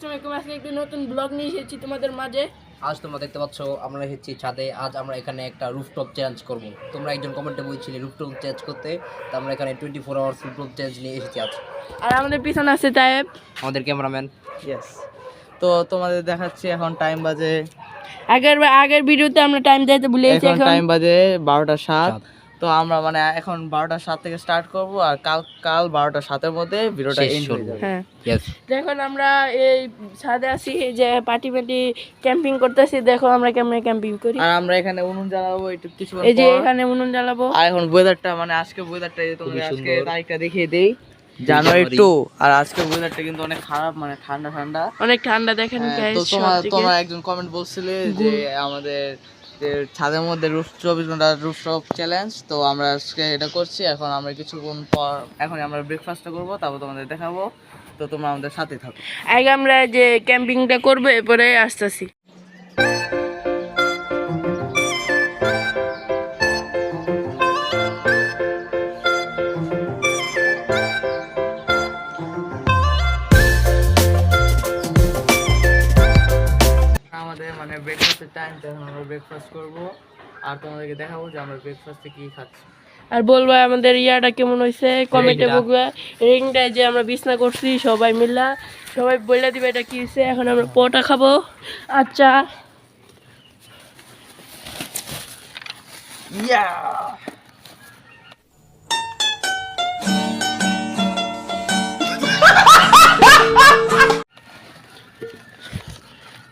আসসালামু আলাইকুম। আজকে একটি নতুন ব্লগ নিয়ে এসেছি তোমাদের মাঝে। আজ তোমরা দেখতে পাচ্ছ আমরা এসেছি ছাদে। আজ আমরা এখানে একটা রুফটপ চ্যালেঞ্জ করব। তোমরা একজন কমেন্টে বলছিলে রুফটপ চ্যালেঞ্জ করতে, তো আমরা এখানে 24 আওয়ার্স রুফটপ চ্যালেঞ্জ নিয়ে এসেছি আজ। আর আমাদের পিছনে আছে তায়েব, আমাদের ক্যামেরাম্যান। ইয়েস। তো তোমাদের দেখাচ্ছি এখন টাইম বাজে, আগের ভিডিওতে আমরা টাইম দিতে ভুলে গেছি। এখন টাইম বাজে 12টা 7। 7 তো আমরা মানে এখন 12টা 7 থেকে স্টার্ট করব আর কাল 12টা 7-এর মধ্যে ভিডিওটা শেষ এন্ড হয়ে করবো। যাবে। হ্যাঁ, ইয়েস। দেখুন আমরা এই ছাদে আছি, এই যে পার্টি ক্যাম্পিং করতেছি। দেখো আমরা কেমনে ক্যাম্পিং করি। আর আমরা এখানে উনুন জ্বালাবো একটু কিছু এই যে এখানে উনুন জ্বালাবো। আর এখন ওয়েদারটা মানে আজকে ওয়েদারটা তোমাদের খুবই আজকে সুন্দর। তারিখটা দেখিয়ে দেই, জানুয়ারি 2। আর আজকে ওয়েদারটা কিন্তু অনেক খারাপ, মানে ঠান্ডা ঠান্ডা। অনেক ঠান্ডা দেখেন তো guys, তোমরা একজন কমেন্ট বলছিলে যে আমাদের যে ছাদের মধ্যে 24 ঘন্টা রুফটপ চ্যালেঞ্জ, তো আমরা আজকে এটা করছি। এখন আমরা কিছুক্ষণ পর এখন আমরা ব্রেকফাস্টটা করবো, তারপর তোমাদের দেখাবো। তো তোমরা আমাদের সাথে থাকো। আগে আমরা যে ক্যাম্পিংটা করবো, এরপরে আসতেছি। আমাদের মানে ব্রেকফাস্টের টাইম, তো এখন আমরা ব্রেকফাস্ট করবো আর তোমাদেরকে দেখাবো যে আমরা ব্রেকফাস্টে কি খাচ্ছি। আর বলবা আমাদের ইয়াটা কেমন হয়েছে, কমেন্টে বলবা। রিংটা যে আমরা বিছনা করছি সবাই মিলা, সবাই বলে দিবে এটা কি হয়েছে। এখন আমরা পরোটা খাবো। আচ্ছা,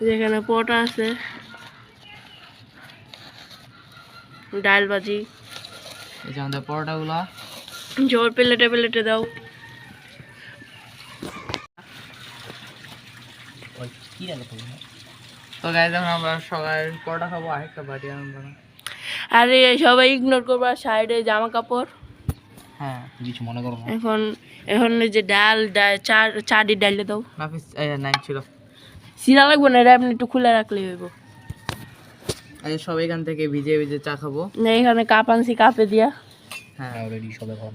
যেখানে পরোটা আছে, ডাল ভাজি, এই যে আমাদের পরোটাগুলা। জোর প্লেটে প্লেটে দাও। কি জানো তুমি? তো গাইজ এখন আমরা সবাই পরোটা খাবো, আরেকটা বাটি আনবো না। আরে সবাই ইগনোর করবা, সাইডে জামা কাপড়। হ্যাঁ, কিছু মনে করো না। এখন এখন এই যে ডাল চাটি ডালে দাও। নাফিস নাই ছিল। সিরা লাগবে না, এটা আপনি একটু খুলে রাখলেই হইব। এই সব এখান থেকে ভিজে ভিজে চা খাবো। না, এখানে কাপ আনছি, কাপে দিয়া হ্যাঁ, অলরেডি সব এখন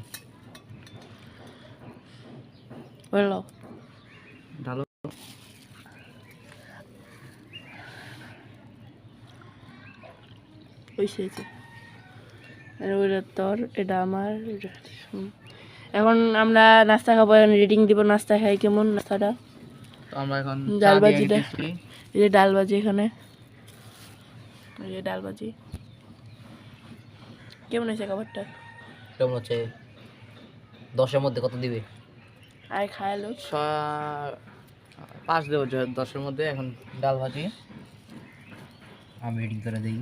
বললো। ঢালো। ওইটা তোর, এটা আমার। এখন আমরা নাস্তা খাবো, এখন রেটিং দিব নাস্তা খাই কেমন নাস্তাটা। তো আমরা এখন ডাল ভাজিটা, এই যে ডাল ভাজি, এখানে এই যে ডাল ভাজি। কেমন হয়েছে খাবারটা? কেমন হচ্ছে? 10-এর মধ্যে কত দিবে? আর খায়ালো 5 দেবো 10-এর মধ্যে। এখন ডাল ভাজি আমি রেটিং করে দিই।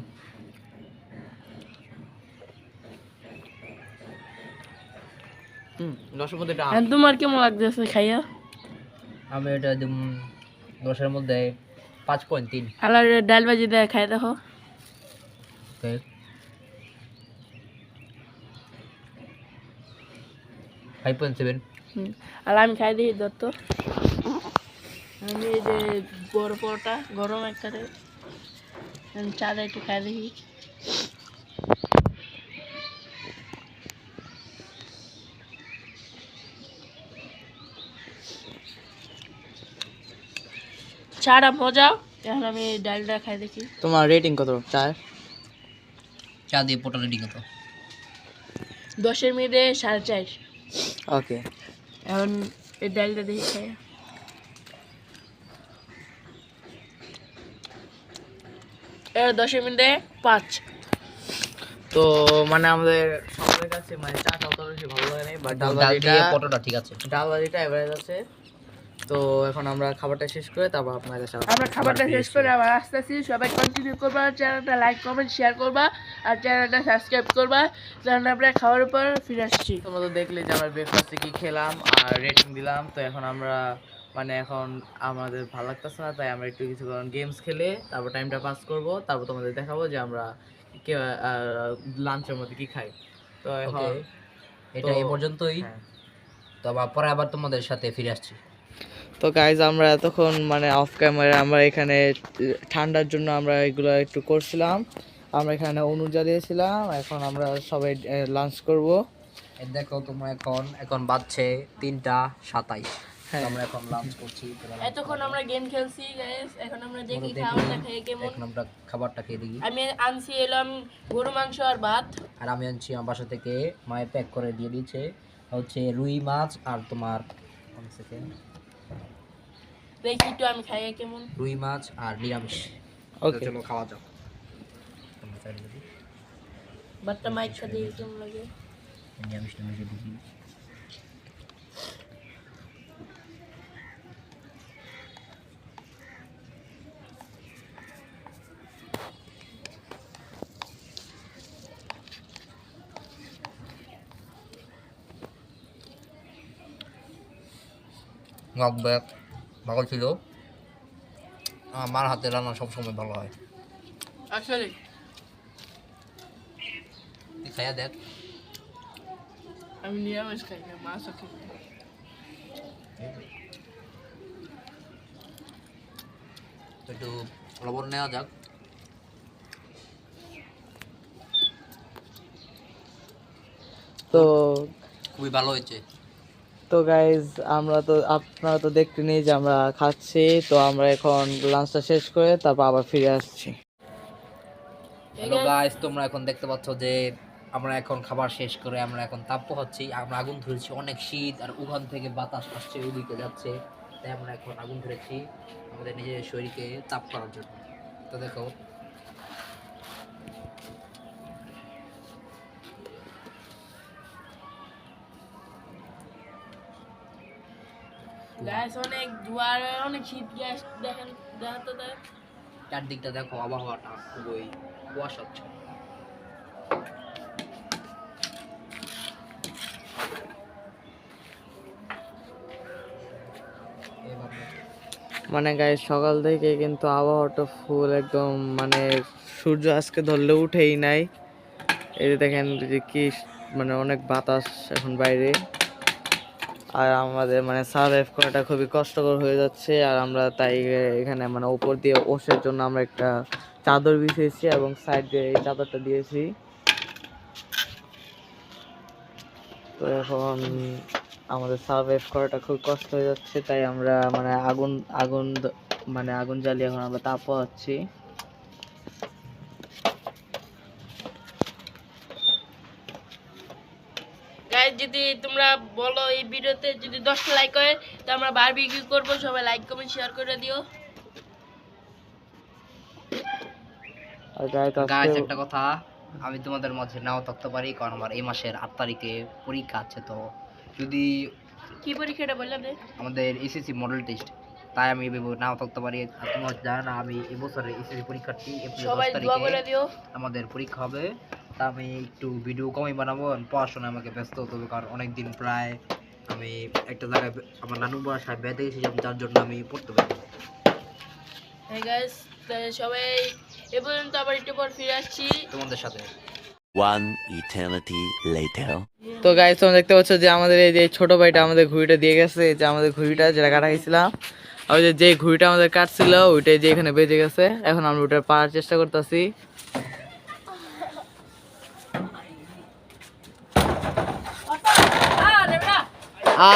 10-এর মধ্যে ডাল। আর তোমার কেমন লাগতেছে খাইয়া? আমি এটা একদম 10-এর মধ্যে 5.3। আর ডাল ভাজি দেয় খাই দেখো। ওকে, 5.7। আর আমি খাই দেখি দত্ত। আমি এই যে বড় পরোটা গরম একটাতে চাটা একটু খাই দেখি। চাটা মজা। এখন আমি ডালটা খাই দেখি। তোমার রেটিং কত চায়ের? চা দিয়ে পটল রেটিং কত? 10-এর মধ্যে 4.5। ওকে। এখন এই ডালটা দেখি খাই। এর 10-এর মধ্যে 5। তো মানে আমাদের সকলের কাছে মানে চাটা অত বেশি ভালো লাগে না, বাট ডাল দিয়ে পটলটা ঠিক আছে। ডাল ভাজিটা এভারেজ আছে। তো এখন আমরা খাবারটা শেষ করে তারপর আপনাদের সাথে আমরা খাবারটা শেষ করে আবার আসতেছি। সবাই কন্টিনিউ করবা, চ্যানেলটা লাইক কমেন্ট শেয়ার করবা আর চ্যানেলটা সাবস্ক্রাইব করবা। চ্যানেলটা আমরা খাওয়ার উপর ফিরে আসছি। তোমরা তো দেখলে যে আমরা ব্রেকফাস্টে কি খেলাম আর রেটিং দিলাম। তো এখন আমরা মানে এখন আমাদের ভালো লাগতেছে না, তাই আমরা একটু কিছুক্ষণ গেমস খেলে তারপর টাইমটা পাস করব। তারপর তোমাদের দেখাবো যে আমরা লাঞ্চের মধ্যে কি খাই। তো এখন ওকে, এটা এই পর্যন্তই। হ্যাঁ। তো পরে আবার তোমাদের সাথে ফিরে আসছি। তো গাইজ আমরা এতক্ষণ মানে অফ ক্যামেরা আমরা এখানে ঠান্ডার জন্য আমরা এগুলো একটু করছিলাম। আমরা এখানে উনুন জ্বালিয়েছিলাম। এখন আমরা সবাই লাঞ্চ করব। দেখো তোমরা এখন বাজছে 3টা 27। আমরা এখন লাঞ্চ করছি। এতক্ষণ আমরা গেম খেলছি গাইস, এখন আমরা দেখি দেখি। খাবারটা খেয়ে কেমন। এখন আমরা খাবারটা খেয়ে দেখি। আমি আনছি এলাম গরু মাংস আর ভাত। আর আমি আনছি আমার বাসা থেকে, মায়ে প্যাক করে দিয়ে দিয়েছে হচ্ছে রুই মাছ আর তোমার দেখি একটু আমি খাই কেমন। রুই মাছ আর নিরামিষ। ওকে চলো খাওয়া যাক। ভাতটা মাইক সাথে কেমন লাগে। নিরামিষ নিরামিষ দেখি। নকব্যাক ভালো ছিল। আমার হাতে রান্না সবসময় ভালো হয়। আসলে তুই খাইয়া দেখ। আমি নিরামিষ খাই না, মাছও খাই না। একটু লবণ নেওয়া যাক। তো খুবই ভালো হয়েছে। তো গাইজ আপনারা তো দেখতে নেই যে আমরা খাচ্ছি, তো আমরা এখন লাঞ্চটা শেষ করে তারপর আবার ফিরে আসছি। হ্যালো গাইস, তোমরা এখন দেখতে পাচ্ছ যে আমরা এখন খাবার শেষ করে আমরা এখন তাপ পোহাচ্ছি। আমরা আগুন ধরেছি, অনেক শীত আর ওখান থেকে বাতাস আসছে ওইদিকে যাচ্ছে, তাই আমরা এখন আগুন ধরেছি আমাদের নিজের শরীরকে তাপ করার জন্য। তো দেখো গ্যাস অনেক ধোয়ার, অনেক শীত গ্যাস দেখেন, দেখাতে দেয়। চারদিকটা দেখো, আবহাওয়াটা খুবই কুয়াশাচ্ছন্ন। মানে গাইজ সকাল থেকে কিন্তু আবহাওয়াটা ফুল একদম, মানে সূর্য আজকে ধরলে উঠেই নাই। এই যে দেখেন যে কি মানে অনেক বাতাস এখন বাইরে, আর আমাদের মানে সার্ভাইভ করাটা খুবই কষ্টকর হয়ে যাচ্ছে। আর আমরা তাই এখানে মানে উপর দিয়ে ওষের জন্য আমরা একটা চাদর বিছিয়েছি এবং সাইড দিয়ে এই চাদরটা দিয়েছি। তো এখন আমাদের সার্ভাইভ করাটা খুব কষ্ট হয়ে যাচ্ছে, তাই আমরা মানে আগুন জ্বালিয়ে এখন আমরা তাপ পোহাচ্ছি। গাইস যদি তোমরা বলো এই ভিডিওতে যদি 10টা লাইক হয় তো আমরা বারবিকিউ করব, সবাই লাইক কমেন্ট শেয়ার করে দিও। আর গাইজ গাইস আজকে একটা কথা, আমি তোমাদের মাঝে নাও থাকতে পারি, কারণ আমার এই মাসের 8 তারিখে পরীক্ষা আছে। তো যদি কি পরীক্ষাটা বললাম রে? আমাদের এসএসসি মডেল টেস্ট, তাই আমি নাও থাকতে পারি। আর তোমরা জানো না, আমি এবছরের এসএসসি পরীক্ষার্থী। এপ্রিল 10 সবাই দোয়া করে তারিখে দিও। আমাদের পরীক্ষা হবে। তা আমি একটু ভিডিও কমই বানাবো, পড়াশোনায় আমাকে ব্যস্ত হতে হবে, কারণ অনেক দিন প্রায় আমি একটা জায়গায় আমার নানু বাসায় বেড়াতে গেছিলাম, যার জন্য আমি পড়তে পারি। হ্যাঁ গাইস, সবাই এ পর্যন্ত আবার একটু পর ফিরে আসছি তোমাদের সাথে। One eternity later. তো গাইজ তোমরা দেখতে পাচ্ছ যে আমাদের এই যে ছোট ভাইটা আমাদের ঘুড়িটা দিয়ে গেছে, এই যে আমাদের ঘুড়িটা যেটা কাটা গেছিলাম, আর যে ঘুড়িটা আমাদের কাটছিল ওইটাই যে এখানে বেজে গেছে। এখন আমরা ওটা পাওয়ার চেষ্টা করতেছি।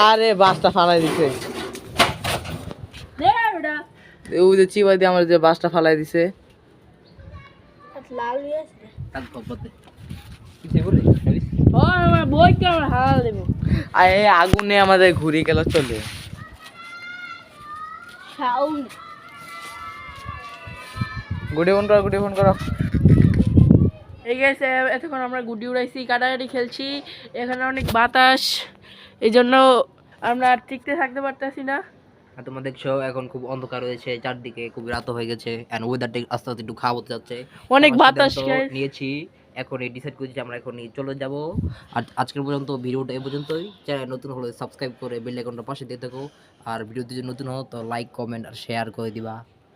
আরে বাসটা ফালাই দিছে, ওই যে চিবাই দিয়ে আমার যে বাসটা ফালাই দিছে। লাল হয়ে আছে। কিসে বলে ও আমার বইকে আমরা হারাল দেব। আর এই আগুনে আমাদের ঘুড়ি গেল চলে। সাউন্ড গুডি ফোন করো। এই গেছে, এতক্ষণ আমরা গুডি উড়াইছি, কাটাকাটি খেলছি, এখানে অনেক বাতাস, এই জন্য আমরা আর টিকতে থাকতে পারতেছি না। আর তোমরা দেখছো এখন খুব অন্ধকার হয়েছে, চারদিকে খুব রাত হয়ে গেছে, এন্ড ওয়েদারটা আস্তে আস্তে একটু খারাপ হতে যাচ্ছে। অনেক আমরা বাতাস সিদ্ধান্ত guys। নিয়েছি, এখন এই ডিসাইড করেছি যে আমরা এখন চলে যাব। আর আজকের পর্যন্ত ভিডিওটা এই পর্যন্তই। চ্যানেল নতুন হলে সাবস্ক্রাইব করে বেল আইকনটা পাশে দিয়ে থাকো। আর ভিডিওতে যদি নতুন হও তো লাইক কমেন্ট আর শেয়ার করে দিবা।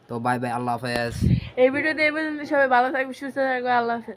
তো বাই বাই, আল্লাহ হাফেজ। এই ভিডিওতে এই পর্যন্ত, সবাই ভালো থাকবে, সুস্থ থাকবে, আল্লাহ হাফেজ।